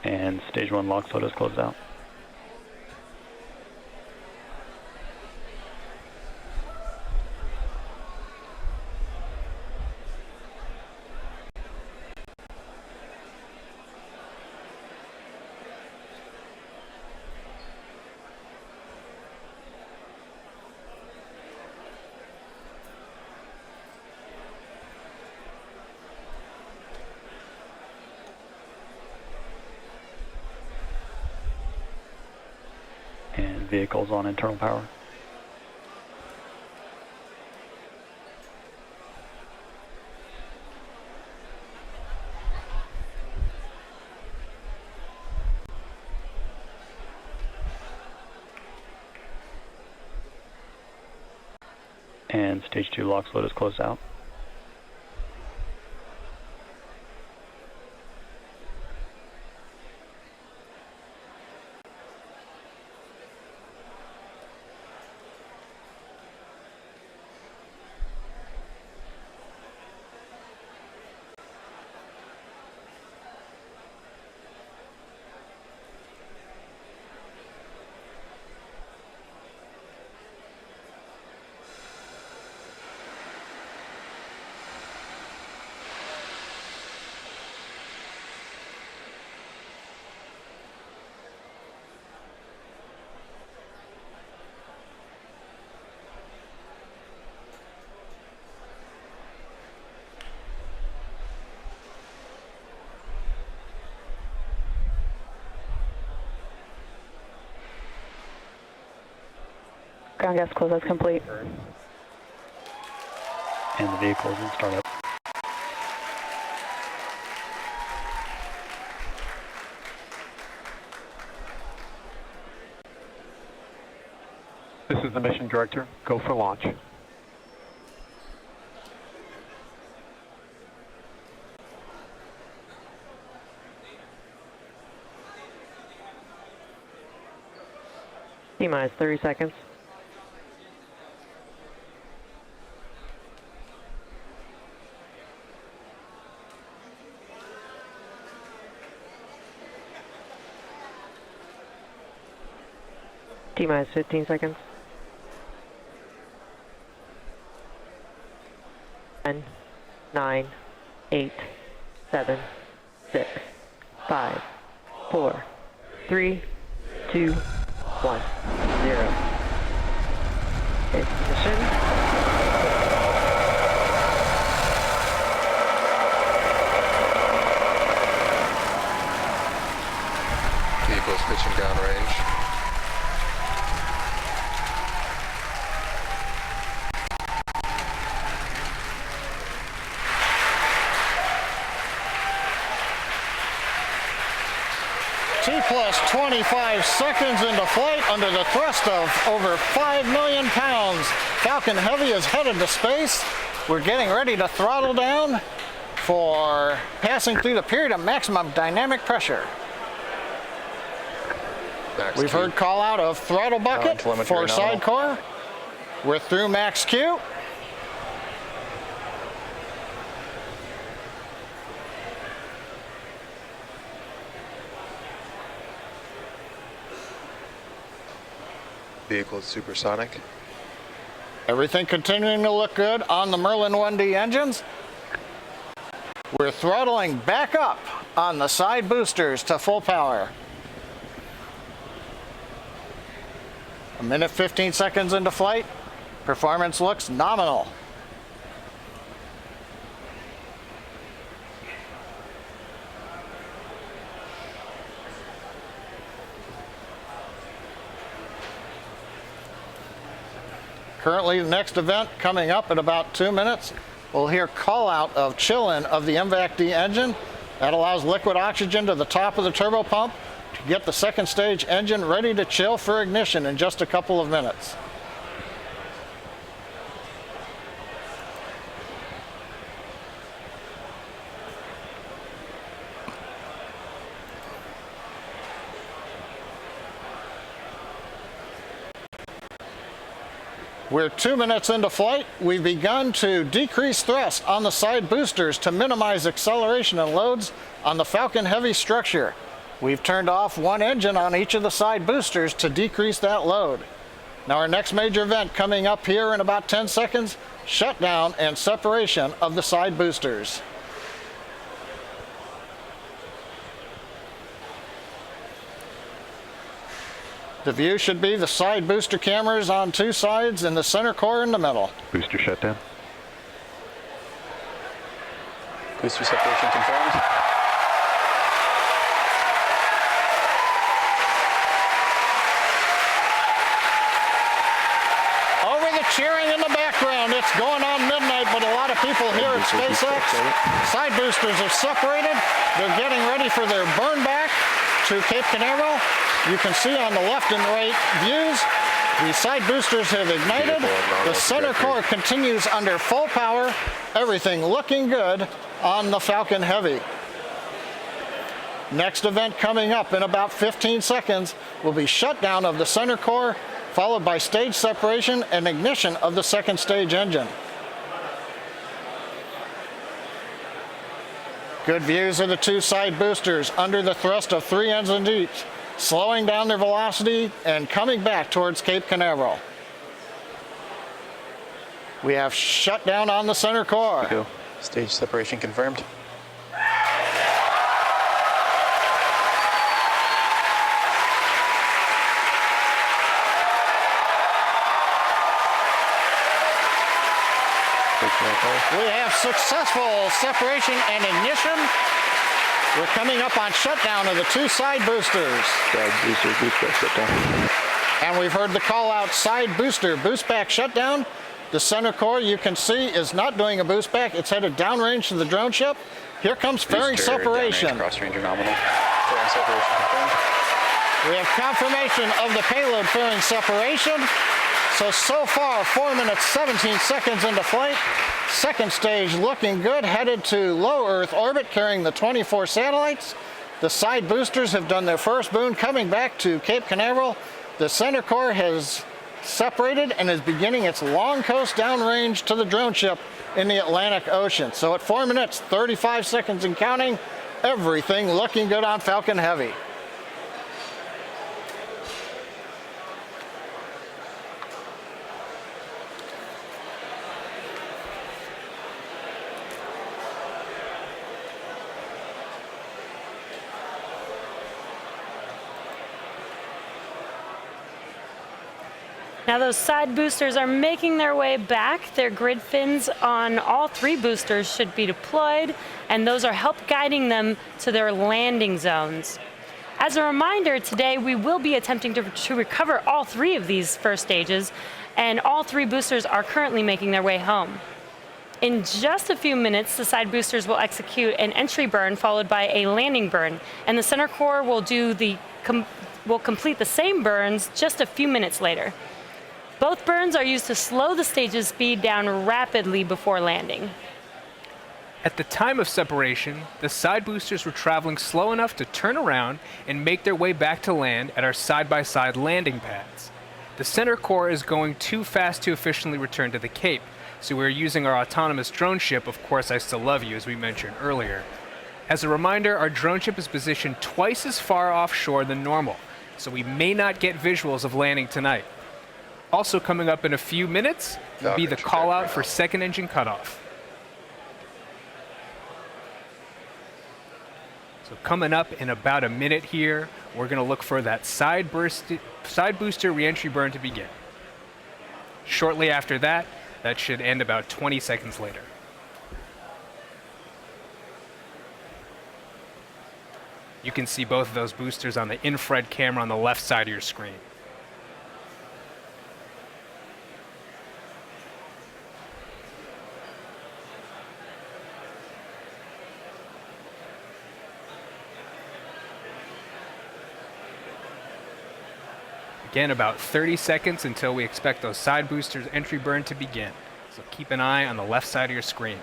And stage 1 lock float is closed out. And vehicles on internal power. And stage 2 lock float is closed out. Ground gas close is complete. And the vehicle is in startup. This is the mission director. Go for launch. T-minus 30 seconds. T-minus 15 seconds. 10, 9, 8, 7, 6, 5, 4, 3, 2, 1, 0. Ignition. Vehicles pitching downrange. T plus 25 seconds into flight under the thrust of over 5 million pounds. Falcon Heavy is headed to space. We're getting ready to throttle down for passing through the period of maximum dynamic pressure. We've heard call out of throttle bucket for side core. We're through max Q. Vehicle is supersonic. Everything continuing to look good on the Merlin 1D engines. We're throttling back up on the side boosters to full power. A minute 15 seconds into flight. Performance looks nominal. Currently, the next event coming up in about 2 minutes. We'll hear call out of chill-in of the MVAC-D engine. That allows liquid oxygen to the top of the turbo pump to get the second stage engine ready to chill for ignition in just a couple of minutes. We're 2 minutes into flight. We've begun to decrease thrust on the side boosters to minimize acceleration and loads on the Falcon Heavy structure. We've turned off one engine on each of the side boosters to decrease that load. Now our next major event coming up here in about 10 seconds, shutdown and separation of the side boosters. The view should be the side booster cameras on two sides and the center core in the middle. Booster shutdown. Booster separation confirmed. Over the cheering in the background, it's going on midnight, but a lot of people here at SpaceX, side boosters have separated. They're getting ready for their burn back to Cape Canaveral. You can see on the left and right views, the side boosters have ignited. The center core continues under full power. Everything looking good on the Falcon Heavy. Next event coming up in about 15 seconds will be shutdown of the center core, followed by stage separation and ignition of the second stage engine. Good views of the two side boosters under the thrust of 3 engines each, slowing down their velocity and coming back towards Cape Canaveral. We have shutdown on the center core. Go. Stage separation confirmed. We have successful separation and ignition. We're coming up on shutdown of the two side boosters. Side booster, boost back shutdown. And we've heard the call out side booster, boost back shutdown. The center core, you can see, is not doing a boost back. It's headed downrange to the drone ship. Here comes fairing separation. Cross-ranger nominal. Fairing separation confirmed. We have confirmation of the payload fairing separation. So far, 4 minutes, 17 seconds into flight. Second stage looking good, headed to low Earth orbit, carrying the 24 satellites. The side boosters have done their first boon, coming back to Cape Canaveral. The center core has separated and is beginning its long coast downrange to the drone ship in the Atlantic Ocean. So at 4 minutes, 35 seconds and counting, everything looking good on Falcon Heavy. Now those side boosters are making their way back. Their grid fins on all 3 boosters should be deployed, and those are help guiding them to their landing zones. As a reminder, today we will be attempting to recover all 3 of these first stages, and all 3 boosters are currently making their way home. In just a few minutes, the side boosters will execute an entry burn followed by a landing burn, and the center core will complete the same burns just a few minutes later. Both burns are used to slow the stage's speed down rapidly before landing. At the time of separation, the side boosters were traveling slow enough to turn around and make their way back to land at our side-by-side landing pads. The center core is going too fast to efficiently return to the Cape, so we're using our autonomous drone ship, Of Course I Still Love You, as we mentioned earlier. As a reminder, our drone ship is positioned twice as far offshore than normal, so we may not get visuals of landing tonight. Also coming up in a few minutes will be the call out for second engine cutoff. So coming up in about a minute here, we're going to look for that side booster reentry burn to begin. Shortly after that, that should end about 20 seconds later. You can see both of those boosters on the infrared camera on the left side of your screen. Again, about 30 seconds until we expect those side boosters entry burn to begin. So keep an eye on the left side of your screen.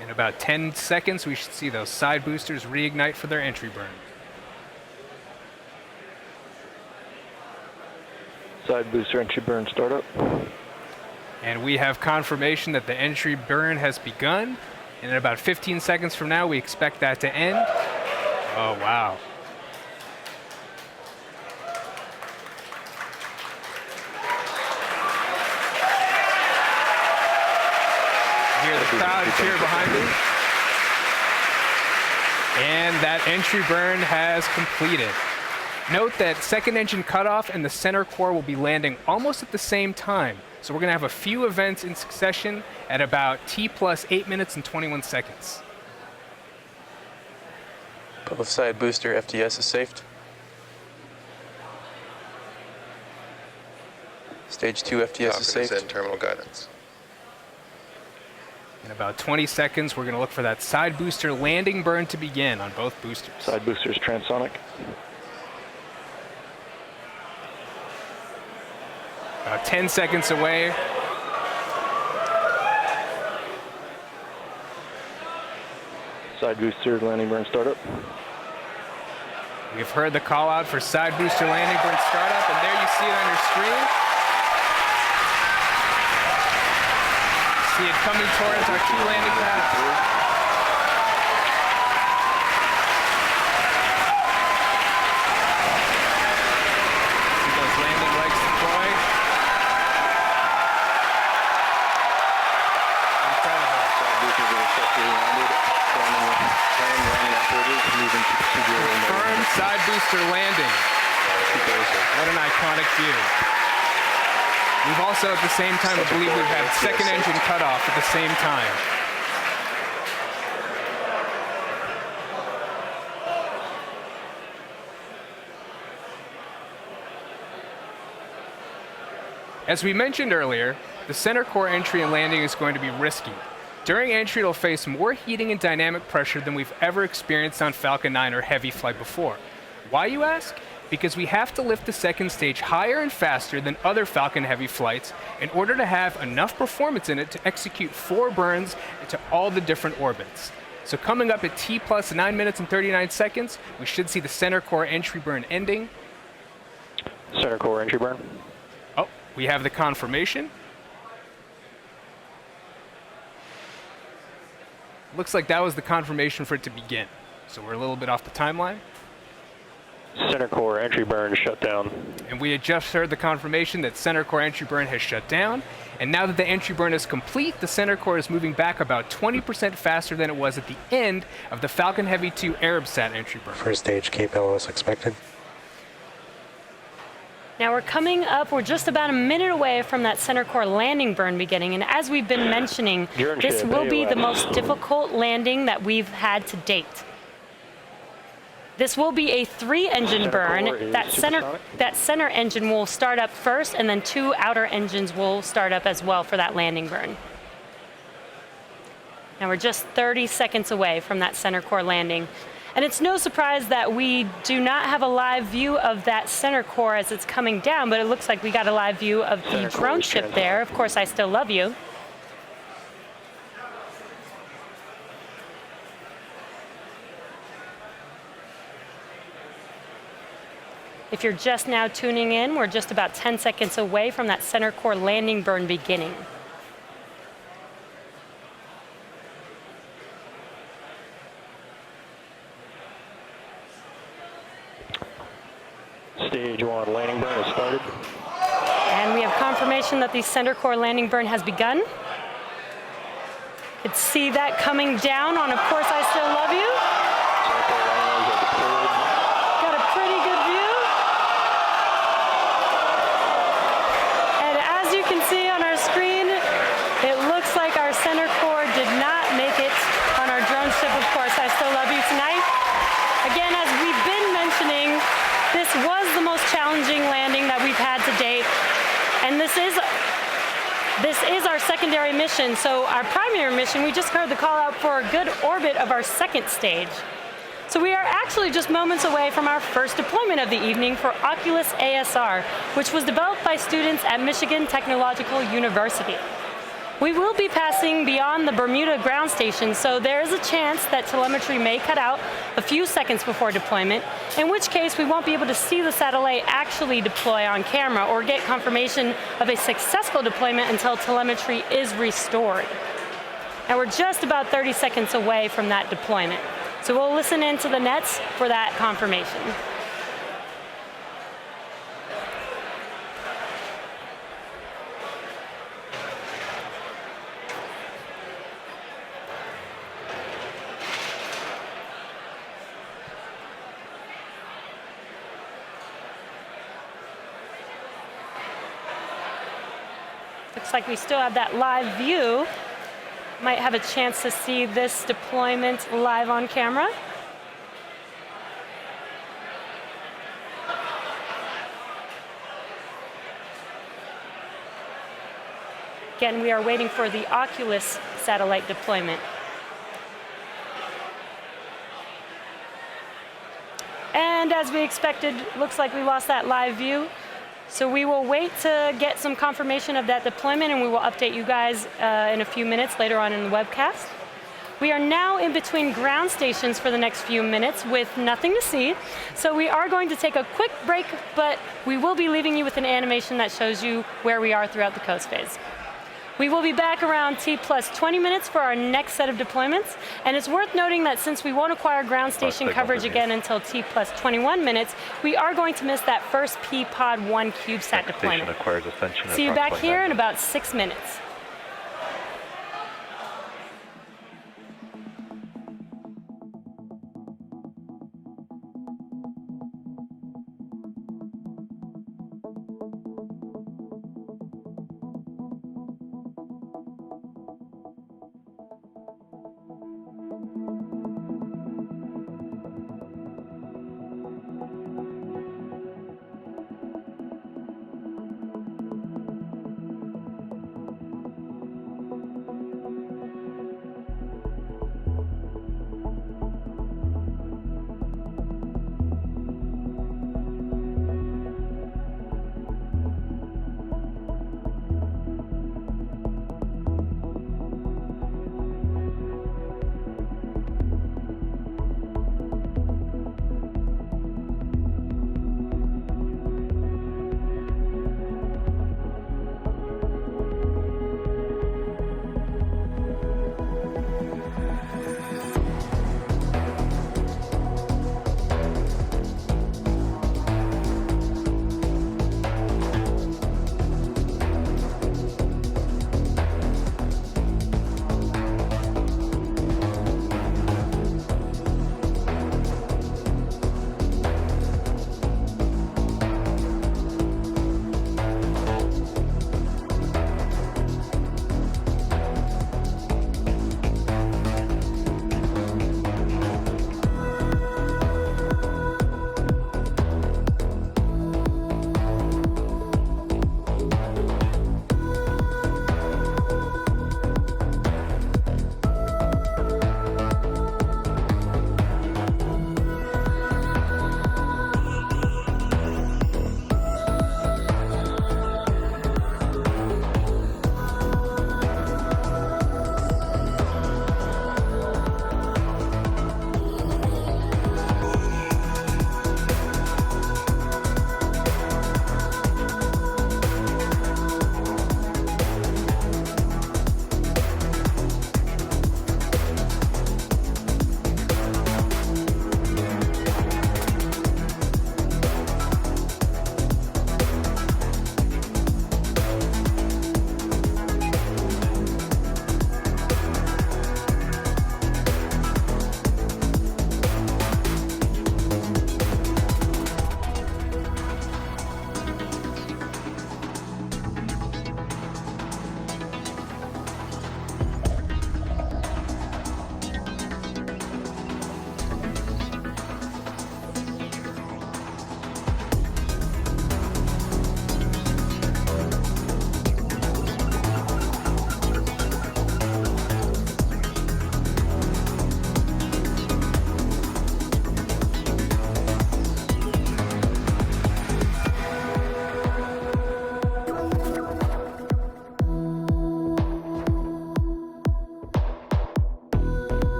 In about 10 seconds, we should see those side boosters reignite for their entry burn. Side booster entry burn startup. And we have confirmation that the entry burn has begun. And in about 15 seconds from now, we expect that to end. Oh, wow. Hear the crowd cheer behind me. And that entry burn has completed. Note that second engine cutoff and the center core will be landing almost at the same time. So we're going to have a few events in succession at about T plus 8 minutes and 21 seconds. Both side booster FTS is safed. Stage 2 FTS is safe. and terminal guidance. In about 20 seconds, we're going to look for that side booster landing burn to begin on both boosters. Side boosters transonic. About 10 seconds away. Side booster landing burn startup. We've heard the call out for side booster landing burn startup, and there you see it on your screen. See it coming towards our two landing pads. See those landing legs deployed. Incredible. Side boosters are successfully landed. Landing operators moving to procedural Confirmed side booster landing. What an iconic view. We've also, at the same time, I believe we've had second engine cutoff at the same time. As we mentioned earlier, the center core entry and landing is going to be risky. During entry, it'll face more heating and dynamic pressure than we've ever experienced on Falcon 9 or Heavy flight before. Why, you ask? Because we have to lift the second stage higher and faster than other Falcon Heavy flights in order to have enough performance in it to execute 4 burns into all the different orbits. So coming up at T plus 9 minutes and 39 seconds, we should see the center core entry burn ending. Center core entry burn. Oh, we have the confirmation. Looks like that was the confirmation for it to begin. So we're a little bit off the timeline. Center core entry burn shut down. And we had just heard the confirmation that center core entry burn has shut down. And now that the entry burn is complete, the center core is moving back about 20% faster than it was at the end of the Falcon Heavy 2 Arabsat entry burn. First stage Cape LOS expected. Now we're coming up, we're just about a minute away from that center core landing burn beginning, and as we've been mentioning, this will be the most difficult landing that we've had to date. This will be a 3-engine burn. That center engine will start up first, and then 2 outer engines will start up as well for that landing burn. Now we're just 30 seconds away from that center core landing. And it's no surprise that we do not have a live view of that center core as it's coming down, but it looks like we got a live view of the drone ship there. Of course, I Still Love You. If you're just now tuning in, we're just about 10 seconds away from that center core landing burn beginning. Stage 1 landing burn has started. And we have confirmation that the center core landing burn has begun. You can see that coming down on Of Course I Still Love You. Center core landing legs are deployed. Got a pretty good view. And as you can see on our screen, it looks like our center core did not make it on our drone ship Of Course I Still Love You tonight. Again, as we've been mentioning, this was the most challenging landing that we've had to date. And this is our secondary mission. So our primary mission, we just heard the call out for a good orbit of our second stage. So we are actually just moments away from our first deployment of the evening for Oculus ASR, which was developed by students at Michigan Technological University. We will be passing beyond the Bermuda ground station, so there is a chance that telemetry may cut out a few seconds before deployment, in which case we won't be able to see the satellite actually deploy on camera or get confirmation of a successful deployment until telemetry is restored. And we're just about 30 seconds away from that deployment. So we'll listen into the nets for that confirmation. Looks like we still have that live view. Might have a chance to see this deployment live on camera. Again, we are waiting for the Oculus satellite deployment. And as we expected, looks like we lost that live view. So we will wait to get some confirmation of that deployment, and we will update you guys in a few minutes later on in the webcast. We are now in between ground stations for the next few minutes with nothing to see. So we are going to take a quick break, but we will be leaving you with an animation that shows you where we are throughout the coast phase. We will be back around T+20 minutes for our next set of deployments, and it's worth noting that since we won't acquire ground station coverage again until T+21 minutes, we are going to miss that first P-Pod 1 CubeSat deployment. See you back here in about 6 minutes.